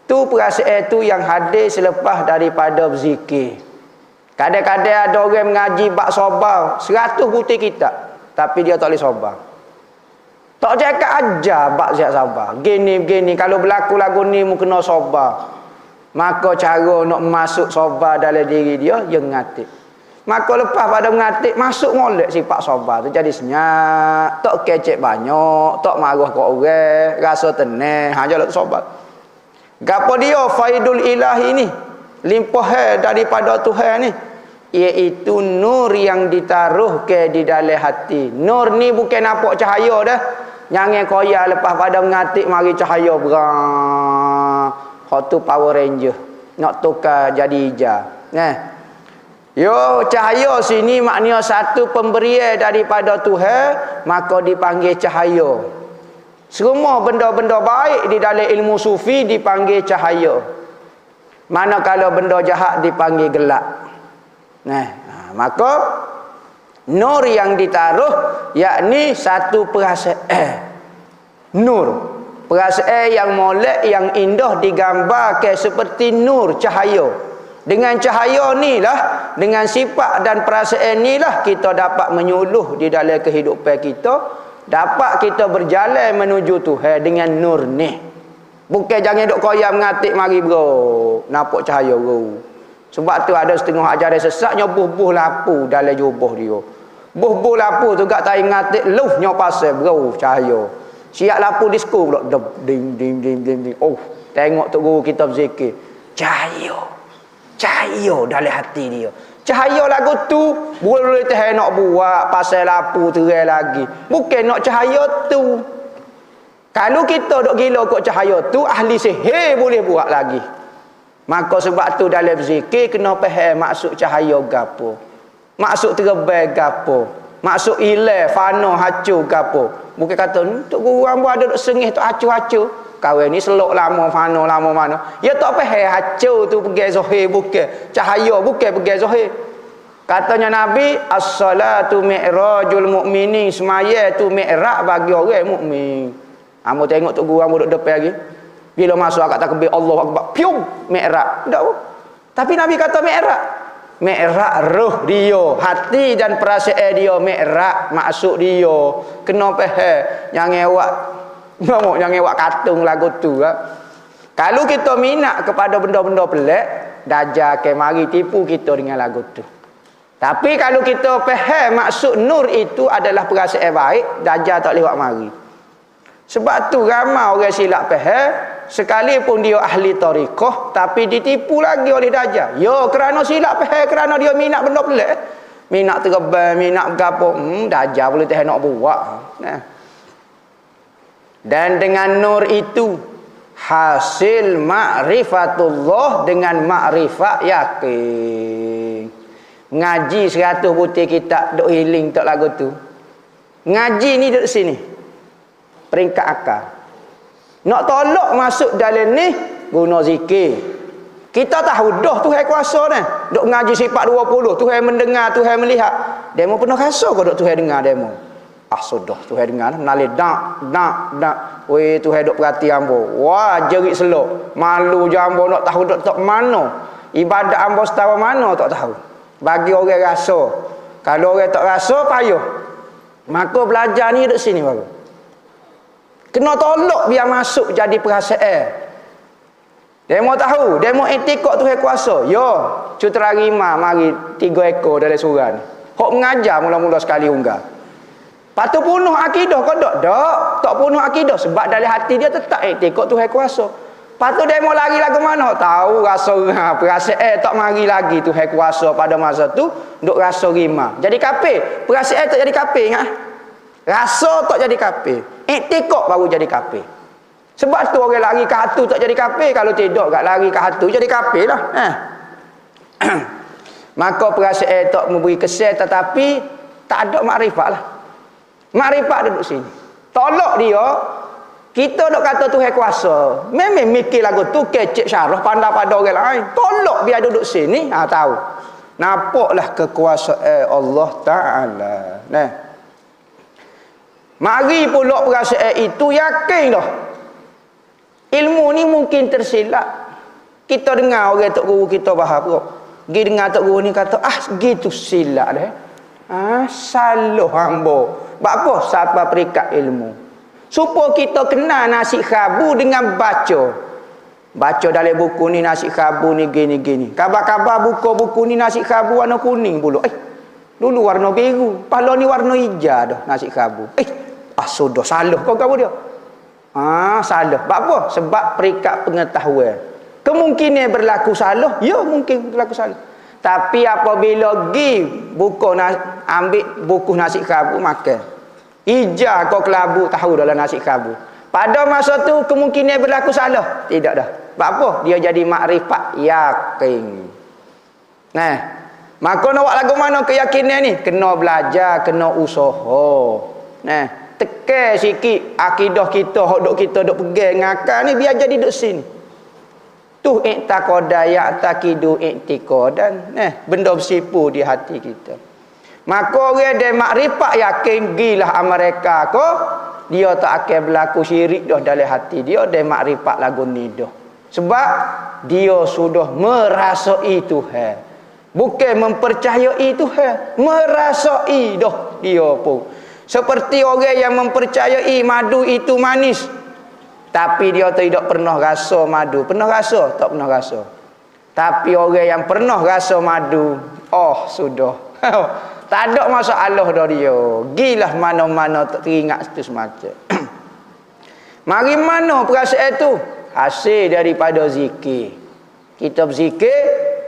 Tu perasaan tu yang hadir selepas daripada berzikir. Kadang-kadang ada orang mengaji bab sabar 100 butir kitab, tapi dia tak boleh sabar. Tak cakap ajar bab siap sabar. Gini kalau berlaku lagu ni mu kena sabar. Maka cara nak masuk sabar dalam diri dia ngatip. Maka lepas pada mengatik, masuk molek sifat sabar tu jadi senyap, tak kecek banyak, tak marah kat orang, rasa tenang, hajalah tu sabar. Gapo dia faidul ilahi ni? Limpah daripada Tuhan ni, iaitu nur yang ditaruh ke di dalam hati. Nur ni bukan nampak cahaya dah. Jangan koyak lepas pada mengatik mari cahaya berang. Hak tu Power Ranger. Nak tukar jadi hijau. Nah. Yo, cahaya sini maknanya satu pemberian daripada Tuhan, maka dipanggil cahaya. Semua benda-benda baik di dalam ilmu sufi dipanggil cahaya. Manakala benda jahat dipanggil gelap. Nah, maka nur yang ditaruh yakni satu perasaan. Nur, perasaan yang molek, yang indah digambarkan seperti nur cahaya. Dengan cahaya ni lah, dengan sifat dan perasaan ni lah kita dapat menyuluh di dalam kehidupan kita, dapat kita berjalan menuju Tuhan dengan nur ni. Bukan jangan duk koyak mengatik mari bro, nampak cahaya bro. Sebab tu ada setengah ajaran sesatnya buh-buh lapu dalam jubah dia. Buh-buh lapu tu gak tai mengatik luhnya pasal bro cahaya. Siap lapu disko pula ding ding ding ding ding. Oh, tengok tu guru kita berzikir. Cahaya dalam hati dia. Cahaya lagu tu boleh tahan nak buat pasal lapu terang lagi. Bukan nak cahaya tu. Kalau kita dok gila kok cahaya tu, ahli sihir boleh buat lagi. Maka sebab tu dalam zikir kena faham maksud cahaya gapo. Maksud terbang gapo. Maksud ilah fana hancur gapo. Bukan kata tok guru hamba ada dok sengih tok hancur-hancur. Kawan ni selok lama fana lama mana. Ya tak faham hancur tu pergi zahir bukan. Cahaya bukan pergi zahir. Katanya Nabi, as-salatu mi'rajul mu'minin. Semaya tu mi'raj bagi orang mukmin. Hamba tengok tok guru hamba duduk depan lagi. Bila masuk akak takbir Allahu Akbar, pium mi'raj. Tak apa. Tapi Nabi kata mi'raj. Mi'raj roh dia, hati dan perasaan dia mi'raj maksud dia. Kena faham. Jangan buat katung lagu tu lah. Kalau kita minat kepada benda-benda pelik, Dajjal akan mari tipu kita dengan lagu tu. Tapi kalau kita faham maksud nur itu adalah perasaan baik, Dajjal tak lewat mari. Sebab tu ramai orang silap faham, sekalipun dia ahli tariqah tapi ditipu lagi oleh Dajjal. Yo, kerana silap faham, kerana dia minat benda pelik. Minat terbang, minat gapo, Dajjal boleh tahan nak buat. Nah. Dan dengan nur itu hasil ma'rifatullah dengan ma'rifat yakin. Ngaji 100 butir kitab duk healing tak lagu tu. Ngaji ni duduk sini. Peringkat akal. Nak tolak masuk dalam ni guna zikir. Kita tahu dah Tuhan kuasa ni. Duk ngaji sifat 20, Tuhan mendengar, Tuhan melihat. Demo pernah rasa kau duk Tuhan dengar demo? Sudah Tuhan dengar menali dak. Weh Tuhan duk perhati hamba. Wah jerit selok. Malu je hamba nak tahu duk tak mana. Ibadat hamba setawa mana tak tahu. Bagi orang rasa. Kalau orang tak rasa payah. Maka belajar ni duduk sini baru. Kena tolak biar masuk jadi perasaan. Demo tahu, demo etikot Tuhan kuasa. Yo, cutera rima mari 3 ekor dalam surah ni. Hok mengajar mula-mula sekali unggah. Patut punuh akidah kau tak? Tak punuh akidah sebab dalam hati dia tetap etikot Tuhan kuasa. Lepas tu demo lari lagu mana? Tahu rasa perasaan tak mari lagi tu hai kuasa pada masa tu duk rasa rima. Jadi kafir. Perasaan tak jadi kafir ingat. Rasa tak jadi kafir. Iktikad baru jadi kafir. Sebab tu orang lari ke hatu tak jadi kafir, kalau tidak kat lari ke hatu jadi kafir lah. Maka perasaan tak memberi kesan tetapi tak ada makrifat lah. Makrifat duduk sini. Tolak dia. Kita dok kata Tuhan kuasa. Memang mikir lagu tu kecek syarah pandai pada orang lain. Tolak biar duduk sini. Tahu. Nampaklah kekuasaan Allah Ta'ala. Nah. Mari pula perasaan itu yakin dah. Ilmu ni mungkin tersilap. Kita dengar orang tok guru kita faham kok. Gi dengar tok guru ni kata, gitu silap dah. Salah hamba. Sebab apa? Siapa perikat ilmu. Supaya kita kenal nasi khabu dengan baca. Baca dalam buku ni nasi khabu ni gini-gini. Kabar-kabar buku buku ni nasi khabu warna kuning pula. Dulu warna biru. Pala ni warna hijau dah nasi khabu. Sudah salah kau dia. Salah. Sebab apa? Sebab perikat pengetahuan. Kemungkinan berlaku salah. Ya mungkin berlaku salah. Tapi apabila ambil buku nasi khabu makan. Ija kau kelabu tahu dalam nasi khabu. Pada masa tu kemungkinan berlaku salah. Tidak dah. Sebab apa? Dia jadi makrifat yakin. Nah, maka nak buat lagu mana keyakinan ni? Kena belajar, kena usaha. Nah, tekan sikit akidah kita, hak duk kita duk pegang ngakal ni biar jadi duk sini. Tu i'taqada ya'taqidu i'tiqadan. Nah, benda bersipu di hati kita. Maka orang dia makrifat yakin gilah mereka ko dia tak akan berlaku syirik dah dalam hati dia makrifat lagu ni dah. Sebab dia sudah merasai Tuhan. Bukan mempercayai Tuhan, merasai dah dia pun. Seperti orang yang mempercayai madu itu manis. Tapi dia tidak pernah rasa madu. Pernah rasa? Tak pernah rasa. Tapi orang yang pernah rasa madu, sudah. Tak ada masalah dah dia. Gilah mana-mana tak teringat itu semacam. Mari mana perasaan itu? Hasil daripada zikir. Kita berzikir,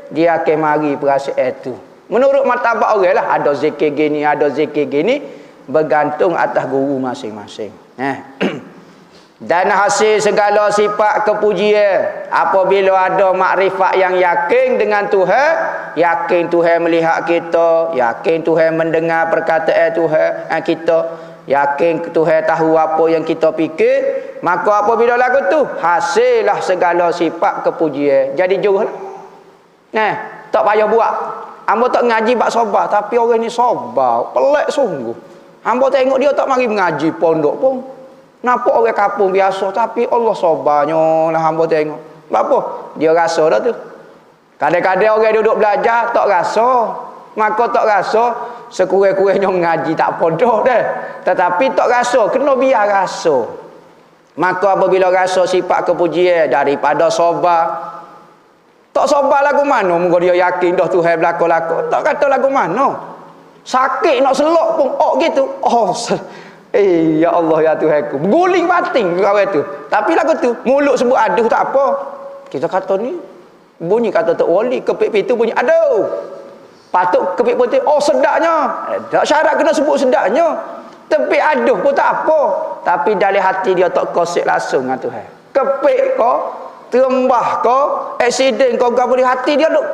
dia akan mari perasaan itu. Menurut martabat orang lah. Ada zikir gini, ada zikir gini. Bergantung atas guru masing-masing. Dan hasil segala sifat kepujian apabila ada makrifat yang yakin dengan Tuhan, yakin Tuhan melihat kita, yakin Tuhan mendengar perkataan Tuhan kita, yakin Tuhan tahu apa yang kita fikir, maka apabila lagu tu hasillah segala sifat kepujian. Jadi jujurlah. Tak payah buat. Hamba tak ngaji bab sabar, tapi orang ni sabar, pelik sungguh. Hamba tengok dia tak mari mengaji pondok pun. Nampak orang kampung biasa tapi Allah sabarnya lah hamba tengok. Sebab apa? Dia rasa dah tu. Kadang-kadang orang duduk belajar tak rasa. Maka tak rasa sekurang-kurangnya mengaji tak podoh dah. Tetapi tak rasa, kena biar rasa. Maka apabila rasa sifat kepujian daripada sabar. Tak sabar lagu mana? Moga dia yakin dah Tuhan berlaku-laku. Tak kata lagu mana? Sakit nak selok pun gitu. Ya Allah ya Tuhanku. Berguling batin kawan tu. Tapi lagu tu mulut sebut aduh tak apa. Kita kata ni bunyi kata tak wali, kepik pintu bunyi aduh. Patut kepik putih sedapnya. Tak syarat kena sebut sedapnya. Tapi aduh pun tak apa. Tapi dalam hati dia tak kosek langsung dengan Tuhan. Kepik kau, terembah kau, aksiden kau gapo di hati dia duk.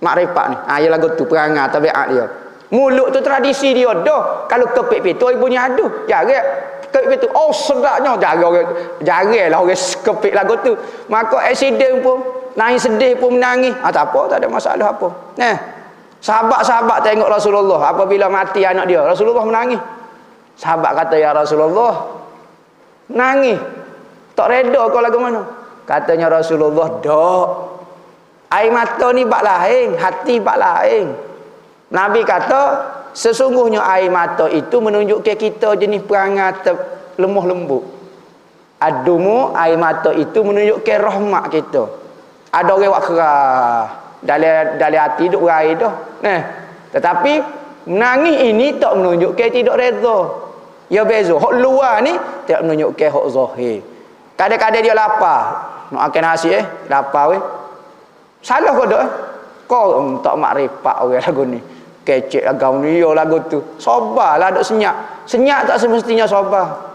Makrifat ni. Ya lagu tu perangai tabiat dia. Mulut tu tradisi dia dah. Kalau kepik pintu ibunya aduh. Jarak kepik pintu sedapnya jarang lah orang kepik lagu tu. Maka aksiden pun nangis sedih pun menangis. Tak apa, tak ada masalah apa. Sahabat-sahabat tengok Rasulullah apabila mati anak dia, Rasulullah menangis. Sahabat kata ya Rasulullah, menangis. Tak reda kau lagu mana? Katanya Rasulullah, "Dak. Air mata ni bak lain, hati bak lain." Nabi kata, sesungguhnya air mata itu menunjukkan kita jenis perangai lemah lembut. Adumu air mata itu menunjukkan rahmat kita. Ada orang buat kerah dalam hati duk berai dah. Tetapi menangis ini tak menunjukkan tidak reda. Ya beza. Hak luar ni tak menunjukkan hak zahir. Kadang-kadang dia lapar. nak makan nasi lapar salah kau dah kau tak makrifat orang lagu ni kecek lagu ni yo lagu tu sabarlah duk senyap tak semestinya sabar.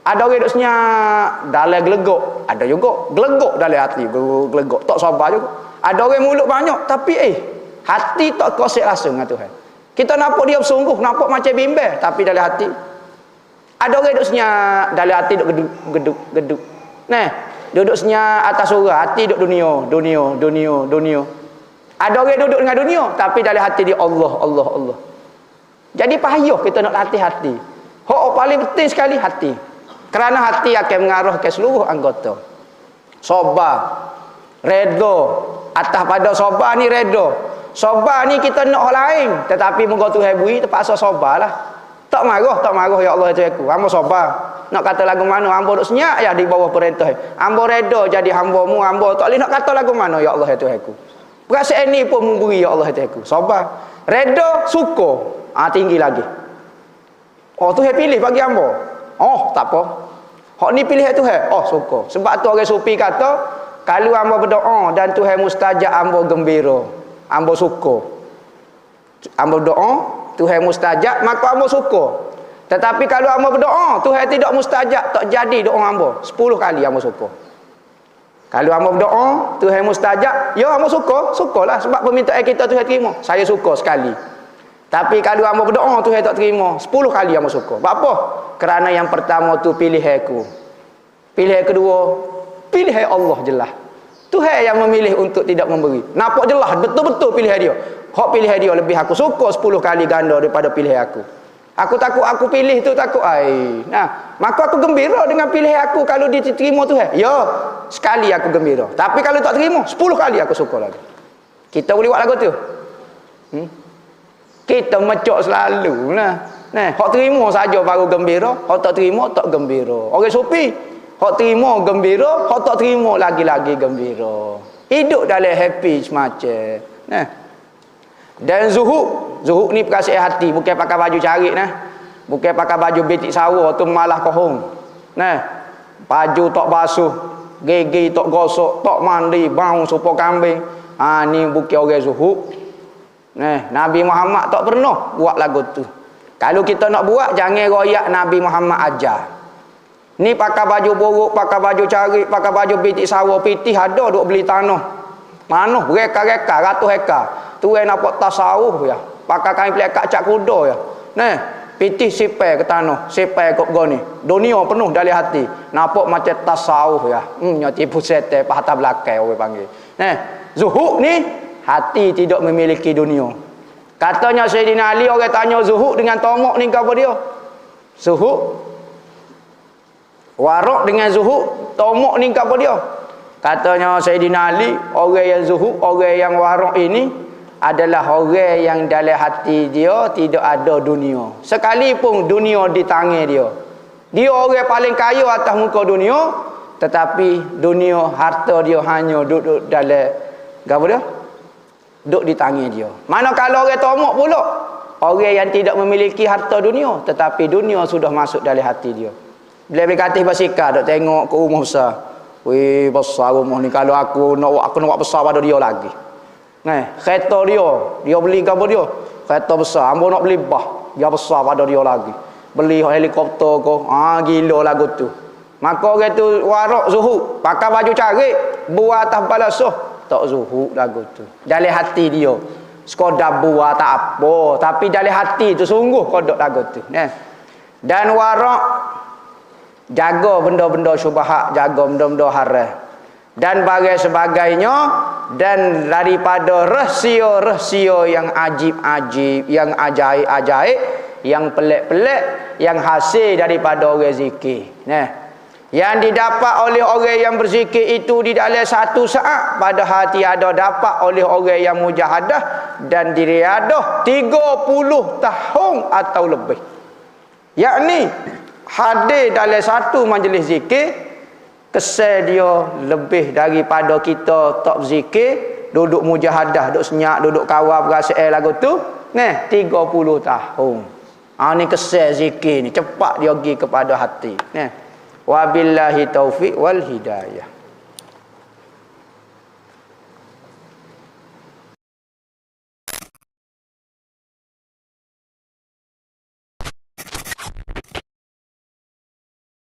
Ada orang duk senyap dalam gelegok, ada juga gelegok dalam hati, gelegok tak sabar juga. Ada orang mulut banyak tapi hati tak kosek langsung dengan Tuhan. Kita nampak dia bersungguh, nampak macam bimbel tapi dalam hati. Ada orang duk senyap dalam hati duk geduk. Nah, duduk senyap atas surah, hati duk dunia. Ada orang duduk dengan dunia tapi dalam hati dia Allah. Jadi payah kita nak latih hati. Hak paling penting sekali hati. Kerana hati akan mengarah ke seluruh anggota. Sabar, redha. Atas pada sabar ni redha. Sabar ni kita nak orang lain, tetapi moga Tuhan beri terpaksa sabarlah. Tak marah ya Allah Tuhanku. Hamba sabar. Nak kata lagu mana hamba duk senyap ya di bawah perintah. Hamba redha jadi hamba-Mu, hamba tak boleh nak kata lagu mana ya Allah Tuhanku. Perasaan ni pun memberi ya Allah Tuhanku. Sabar. Redha, suka. Tinggi lagi. Oh Tuhan pilih bagi hamba. Oh tak apa. Hak ni pilih Tuhan. Oh suka. Sebab tu orang sufi kata kalau hamba berdoa dan Tuhan mustajab hamba gembira. Hamba suka. Hamba berdoa Tuhan mustajab maka hamba suka. Tetapi kalau hamba berdoa Tuhan tidak mustajab tak jadi doa hamba 10 kali hamba suka. Kalau hamba berdoa Tuhan mustajab ya hamba sukalah sebab permintaan kita Tuhan terima. Saya suka sekali. Tapi kalau hamba berdoa Tuhan tak terima 10 kali hamba suka. Sebab apa? Kerana yang pertama tu pilihan aku. Pilihan kedua pilihan Allah jelas. Tuhan yang memilih untuk tidak memberi. Nampak jelas betul-betul pilihan dia. Hak pilihan dia lebih aku suka 10 kali ganda daripada pilihan aku. Aku takut aku pilih tu takut nah, maka aku gembira dengan pilihan aku kalau diterima Tuhan. Ya, sekali aku gembira. Tapi kalau tak terima 10 kali aku suka lagi. Kita boleh buat lagu tu. Kita mecok selalu nah. Nah, hak terima saja baru gembira, hak tak terima tak gembira. Orang sufi, hak terima gembira, hak tak terima lagi-lagi gembira. Hidup dalam happy semacam. Nah. Dan zuhud ni perasaan hati, bukan pakai baju carik nah. Bukan pakai baju betik sawah tu malah kohong. Nah. Baju tak basuh, gigi tak gosok, tak mandi, bau supo kambing. Ni bukan orang zuhud. Nah, Nabi Muhammad tak pernah buat lagu tu. Kalau kita nak buat jangan royak Nabi Muhammad ajar. Ni pakai baju buruk, pakai baju carik, pakai baju betik sawah, pitih ada duk beli tanah. Mana reka-reka ratus hektar. Tu nampak tasawuf ya. Pakai kain pelikat cak kuda ya. Nah, pitih sipai ke tanah, sipai kok go ni. Dunia penuh dalam hati. Nampak macam tasawuf ya. Nya tipu setan patah belakang orang panggil. Nah, zuhud ni hati tidak memiliki dunia. Katanya Sayyidina Ali orang tanya zuhud dengan tamak ni apa dia? Zuhud. Warak dengan zuhud, tamak ni apa dia? Katanya Sayyidina Ali, orang yang zuhud, orang yang warak ini adalah orang yang dalam hati dia tidak ada dunia. Sekalipun dunia di tangan dia. Dia orang paling kaya atas muka dunia, tetapi dunia harta dia hanya duduk dalam apa dia? Duduk di tangan dia. Manakala orang tamak pula, orang yang tidak memiliki harta dunia, tetapi dunia sudah masuk dalam hati dia. Bila berkata basikal dok tengok ke rumah besar. Weh, besar rumah ni, kalau aku nak buat besar pada dia lagi. Nah, kereta dia beli apa dia? Kereta besar, ambo nak beli bah, dia besar pada dia lagi. Beli helikopter ko, gila lagu tu. Maka orang tu warak zuhud, pakai baju carik, buat atas balasah, tak zuhud lagu tu. Dalam hati dia, sekadar buat tak apa, tapi dalam hati tu sungguh kodok lagu tu. Nah. Dan warak jaga benda-benda syubhat, jaga benda-benda haram dan bagai sebagainya, dan daripada rahsia-rahsia yang ajib-ajib, yang ajaib-ajaib, yang pelik-pelik, yang hasil daripada orang zikir. Nah, yang didapat oleh orang yang berzikir itu di dalam satu saat, pada hati ada dapat oleh orang yang mujahadah dan diriadah 30 tahun atau lebih. Yakni hadir dalam satu majlis zikir, kesan dia lebih daripada kita tak berzikir, duduk mujahadah, duduk senyap, duduk kawal perasaan lagu tu. Nah, 30 tahun. Ni kesan zikir ni cepat dia pergi kepada hati. Nah, wabillahi taufiq wal hidayah.